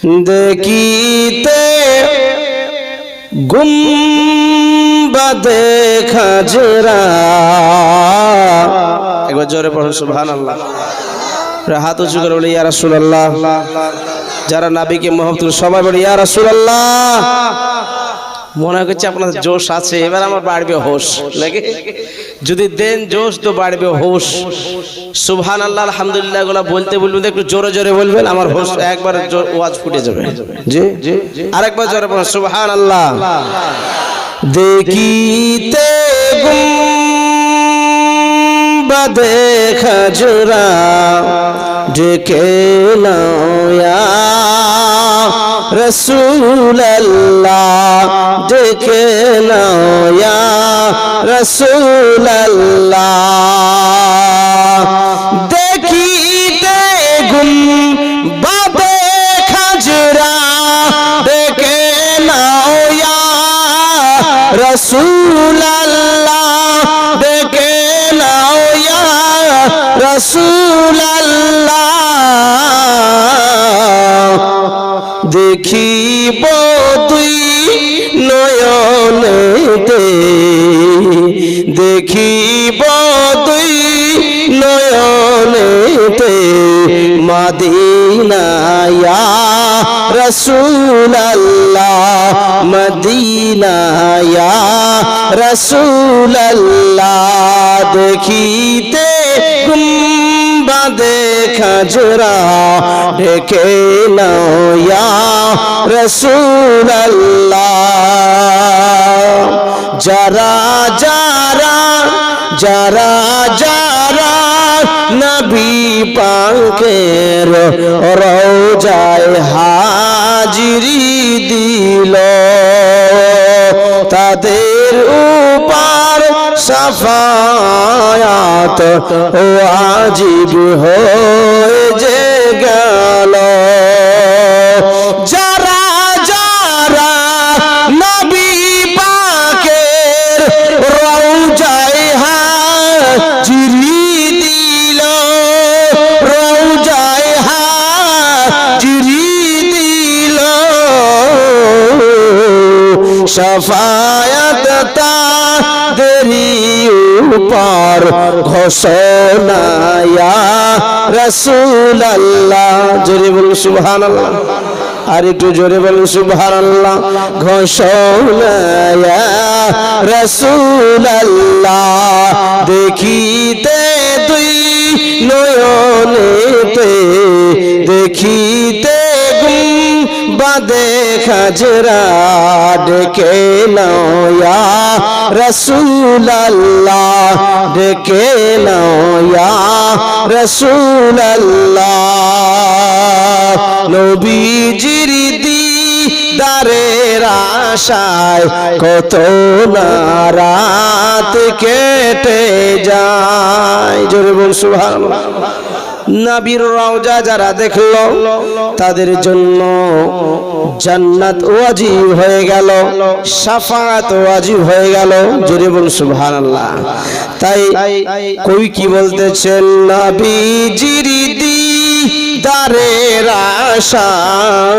দেখিতে গুম্বাদে খাজরা। একবার জোরে পড়ুন সুবহানাল্লাহ। হাত উঁচু করে বলি ইয়া রাসূলুল্লাহ। যারা নবীকে মহব্বত করে সবাই বলি ইয়া রাসূলুল্লাহ। মনে করছে আপনার জোশ আছে, এবার আমার বাড়বে হোশ লাগে। যদি দেন জোশ তো বাড়বে হোশ। সুবহানাল্লাহ আলহামদুলিল্লাহ গুলা বলতে বলবেন, একটু জোরে জোরে বলবেন, আমার হোশ একবার ওয়াজ ফুটে যাবে। জি আরেকবার জোরে বলুন সুবহানাল্লাহ। দেখিতে গুম্বাদে খাজরা ডেকে নাও ইয়া রাসূলুল্লাহ, ডেকে নাও ইয়া রাসূলুল্লাহ। দেখিতে গুম্বাদে খাজরা ডেকে নাও ইয়া রাসূলুল্লাহ, ডেকে নাও ইয়া রাসূলুল্লাহ। দেখিব দুই নয়নেতে, দেখিব দুই নয়নেতে মদিনা ইয়া রাসূলুল্লাহ, মদিনা ইয়া রাসূলুল্লাহ। দেখিতে গুম্বাদে খাজরা ডেকে নাও ইয়া রাসূলুল্লাহ। যারা যারা যারা যারা নবী পাকের রওজায় হাজিরি দিল, তাদের উপর শাফায়াত ওয়াজিব হয়ে যে গেল। যারা যারা নবী পাকের রওজায় হাজিরি দিল, রওজায় হাজিরি দিল, শাফায়াত তাদেরই উপর ঘোষণা ইয়া রাসূলুল্লাহ। জোরে বলুন সুবহানাল্লাহ, আর একটু জোরে বলুন সুবহানাল্লাহ। ঘোষণা ইয়া রাসূলুল্লাহ। দেখিতে দুই নয়নেতে, দেখিতে গুম্বাদে খাজরা ডেকে নাও ইয়া রাসূলুল্লাহ, ডেকে নাও ইয়া রাসূলুল্লাহ। নবীজির দিদারের আশায় কত না রাত কেটে যায়। জোরে বল সুবহানাল্লাহ। নবীর রওজা যারা দেখলো তাদের জন্য জান্নাত ওয়াজিব হয়ে গেল, শাফাআত ওয়াজিব হয়ে গেল। জোরে বলুন সুবহানাল্লাহ। তাই কই কি বলতেছেন, নবীজির দিদারের আশায়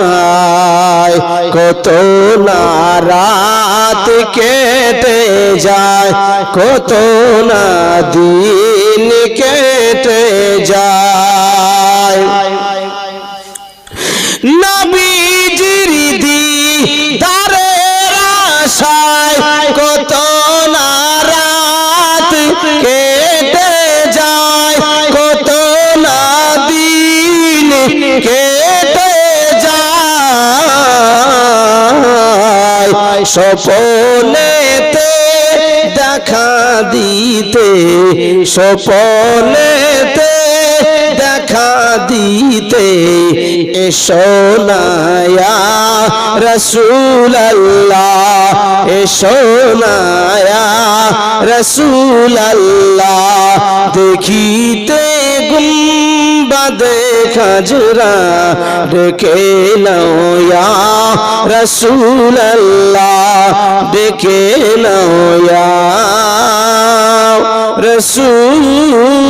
কত না রাত কেটে যায়, কত না দিন কেটে যায়। নবীজির দিদারের আশায় কত না রাত কেটে যায়, কত না দিন কেটে যায়। স্বপ্নেতে দেখা দিতে, স্বপ্নেতে দেখা দিতে এসো না ইয়া রাসূলুল্লাহ, এসো না ইয়া রাসূলুল্লাহ। দেখিতে গুম্বাদে খাজরা ডেকে নাও ইয়া রাসূলুল্লাহ, ডেকে নাও ইয়া রাসূলুল্লাহ।